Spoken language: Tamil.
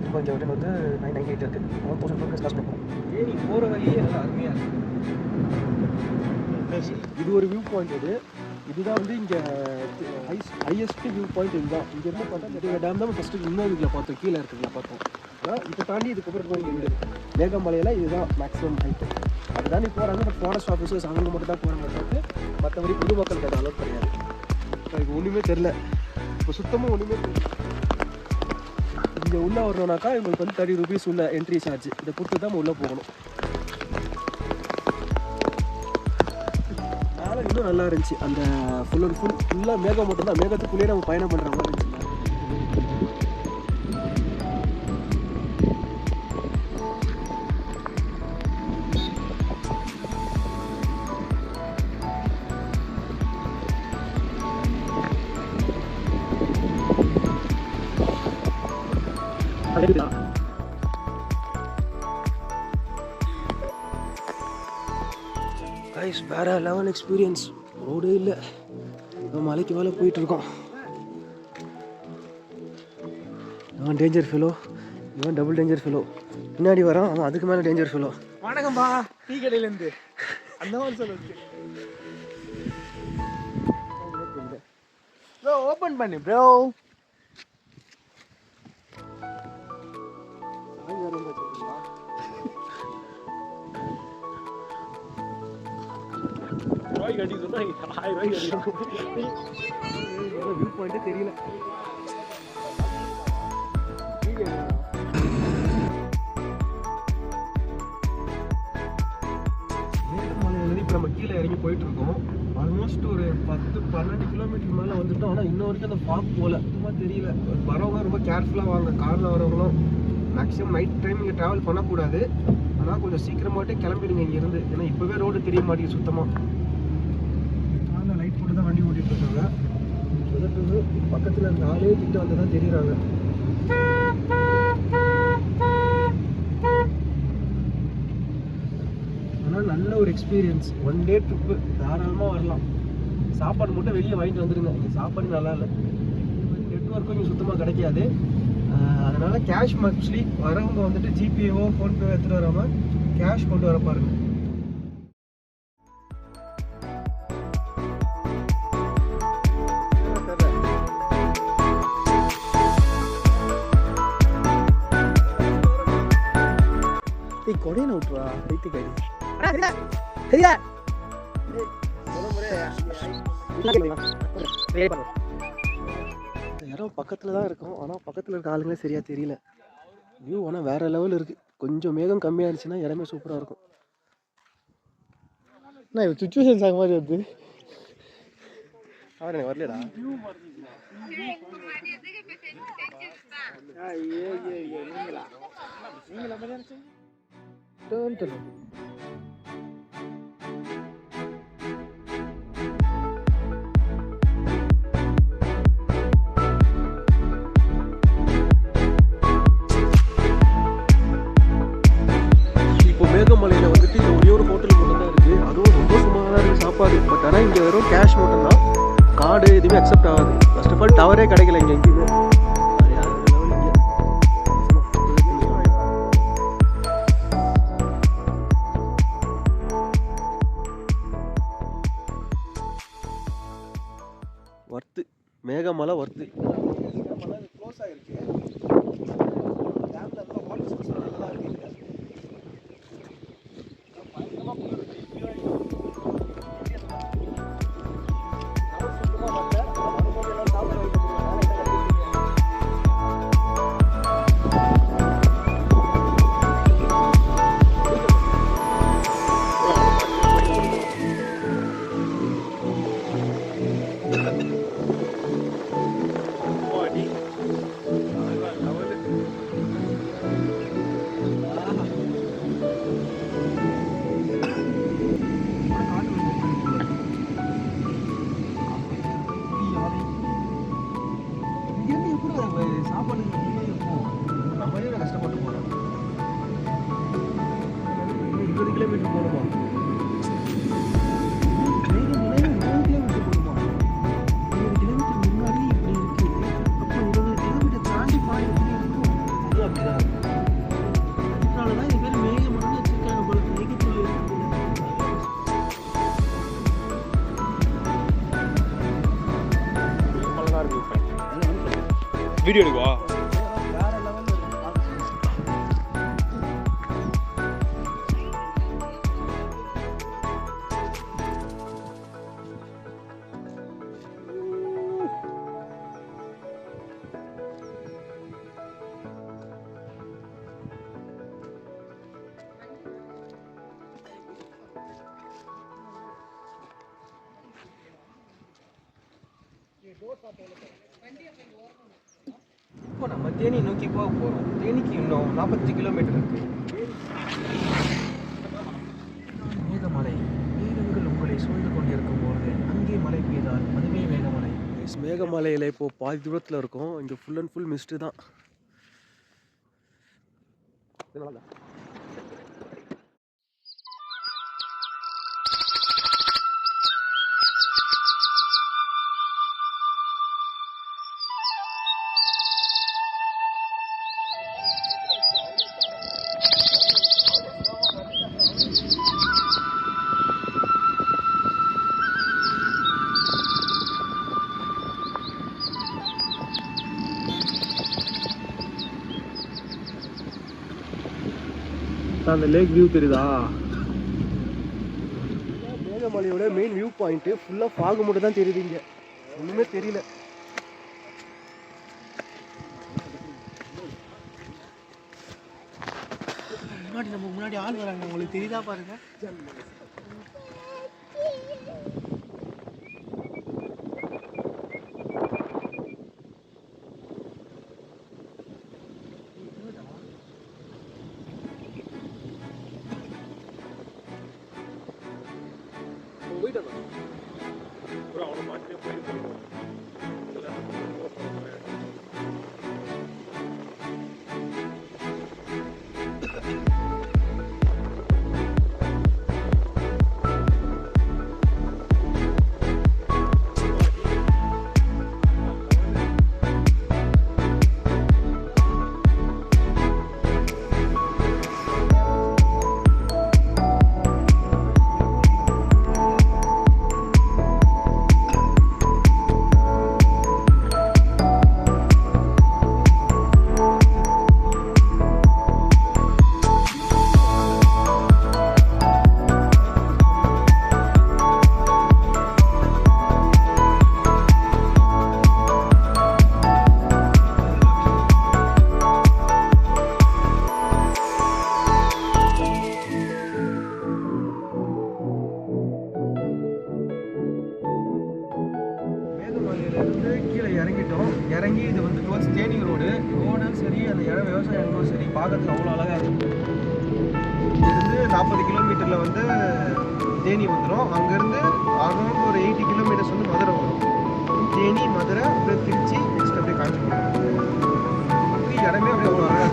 இப்போ இங்கே ஹோட்டல் வந்து 998 இருக்குது. 1000 கிலோமீட்டர்ஸ் காசு பண்ணுவோம். ஏரி போகிற வழியே நல்லா அருமையாக இருக்குது. இது ஒரு வியூ பாயிண்ட். இதுதான் வந்து இங்கே ஹையஸ்ட் வியூ பாயிண்ட். இதுதான் இங்கேருந்து பார்த்தா இந்த டேம் தான் ஃபஸ்ட்டு இன்னும் இதில் பார்த்தோம், கீழே இருக்குதுல பார்த்தோம். ஆனால் இதை தாண்டி இதுக்கப்புறம் இங்கே மேகமலையில் இதுதான் மேக்ஸிமம் ஹைட்டு. அதை தாண்டி போகிறாங்க. பட் ஃபாரஸ்ட் ஆஃபீஸர்ஸ் அவங்க மட்டும் தான் போகிறாங்க தவிர்த்து மற்றபடி பொதுமக்களுக்கு அது அலோவ் கிடையாது. இப்போ இது ஒன்றுமே தெரில, இப்போ சுத்தமாக ஒன்றுமே தெரியல. இங்கே உள்ளே வரணுன்னாக்கா இவங்களுக்கு வந்து 30 rupees உள்ள என்ட்ரி சார்ஜ். இதை கொடுத்து தான் நம்ம உள்ளே போகணும். மேலே இன்னும் நல்லா இருந்துச்சு. அந்த ஃபுல்லாக மேகம் மட்டும்தான். மேகத்துக்குள்ளேயே நம்ம பயணம் பண்ணுற மாதிரி இருந்துச்சு. கைஸ், வேற லெவல் எக்ஸ்பீரியன்ஸ். ரோடே இல்லை, நம்ம மலைக்கு மேலே போயிட்டுருக்கோம். நான் டேஞ்சர் ஃபெலோ, இவன் டபுள் டேஞ்சர் ஃபெலோ. பின்னாடி வரான் அவன், அதுக்கு மேலே டேஞ்சர் ஃபெலோ. வணக்கம்பா, டீ கடையிலேருந்து அந்த மாதிரி சொல்லுச்சு. ப்ரோ ஓப்பன் பண்ணு ப்ரோ. வியூ பாயிண்டே தெரியல. இப்போ நம்ம கீழே இறங்கி போயிட்டு இருக்கோம். ஆல்மோஸ்ட் ஒரு 10-12 கிலோமீட்டர் மேலே வந்துட்டோம். ஆனால் இன்ன வரைக்கும் அந்த ஃபாக் போகல, சும்மா தெரியல. வரவங்க ரொம்ப கேர்ஃபுல்லாக வாங்க. காரில் வரவங்களும் மேக்ஸிமம் நைட் டைம் இங்கே ட்ராவல் பண்ணக்கூடாது. ஆனால் கொஞ்சம் சீக்கிரமாகட்டே கிளம்பிடுங்க இங்கேருந்து. ஏன்னா இப்போவே ரோடு தெரிய மாட்டேங்குது சுத்தமாக. ஆனால் லைட் போட்டு தான் வண்டி ஓட்டிகிட்டு இருக்காங்க. பக்கத்தில் இருந்த ஆளே கிட்ட வந்து தான் தெரியுறாங்க. ஆனால் நல்ல ஒரு எக்ஸ்பீரியன்ஸ். 1 day ட்ரிப்பு தாராளமாக வரலாம். சாப்பாடு மட்டும் வெளியே வாங்கிட்டு வந்துடுங்க. இங்கே சாப்பாடு நல்லா இல்லை, நெட்ஒர்க்கும் இங்கே சுத்தமாக கிடைக்காது. அதனால் கேஷ் மோஸ்ட்லி வரவங்க வந்துட்டு ஜிபேவோ ஃபோன்பேவோ எடுத்துகிட்டு வராமல் கேஷ் கொண்டு வர பாருங்க. கொடையை விட்டுருவா வைத்துக்காடி சரியா? இடம் பக்கத்தில் தான் இருக்கும். ஆனால் பக்கத்தில் இருக்க ஆளுங்களே சரியாக தெரியல. வியூ ஆனால் வேறு லெவல் இருக்குது. கொஞ்சம் மேகம் கம்மியாக இருந்துச்சுன்னா இடமே சூப்பராக இருக்கும். நான் இது சுச்சுவேஷன் சாங் மாதிரி வருது. அவர் எனக்கு வரலடா. இப்போ மேகமலையில் வந்துட்டு இந்த ஒரே ஒரு ஹோட்டல் மட்டும்தான் இருக்குது. அதுவும் ரொம்ப சுமாராக இருக்குது சாப்பாடு. பட் ஆனால் இங்கே வெறும் கேஷ் மட்டும்தான். கார்டு எதுவுமே அக்செப்ட் ஆகாது. ஃபர்ஸ்ட் ஆஃப் ஆல் டவரே கிடைக்கல இங்கே எங்கேயுமே. Worth Meghamalai worth. க்ளோஸ் ஆகிருக்கு. டேமில் வாட்டர் சோர்ஸ் நல்லா இருக்குது. அப்படிதான் இருக்கும். அதனாலதான் இது பேர் மேகமலைன்னு வச்சிருக்காங்க போல. மேகத்துல இருக்குது. வீடியோ எடுக்குவா வேற லெவல்ல இருக்கு பார்க்க. இப்போ நம்ம தேனி நோக்கி போக போகிறோம். தேனிக்கு இன்னும் 40 கிலோமீட்டர் இருக்கு. மேகமலை. மேகங்கள் உங்களை சூழ்ந்து கொண்டிருக்கும் போது அங்கே மழை பெய்தால் அதுவே மேகமலை. மேகமலையில் இப்போ பாதி தூரத்தில் இருக்கும். இங்கே ஃபுல் அண்ட் ஃபுல் மிஸ்ட்டு தான். அந்த லேக் வியூ தெரியுதா? மேகமலையோட மெயின் வியூ பாயிண்ட்டு ஃபுல்லாக ஃபாகு மட்டும் தான் தெரியுது. இங்கே ஒன்றுமே தெரியல. முன்னாடி ஆள் வராங்க. உங்களுக்கு தெரியுதா பாருங்க. இறங்கி இது வந்து டுவர்ட்ஸ் தேனி ரோடும் சரி, அந்த இடம் விவசாயம் சரி பார்க்கறதுக்கு அவ்வளோ அழகாக இருக்கும். இருந்து 40 கிலோமீட்டரில் வந்து தேனி வந்துடும். அங்கேருந்து அரௌண்ட் ஒரு 80 கிலோமீட்டர்ஸ் வந்து மதுரை வரும். தேனி, மதுரை, அப்புறம் திருச்சி, நெக்ஸ்ட் அப்படியே காஞ்சிபுரம். இடமே அப்படியே அவ்வளோ அழகாக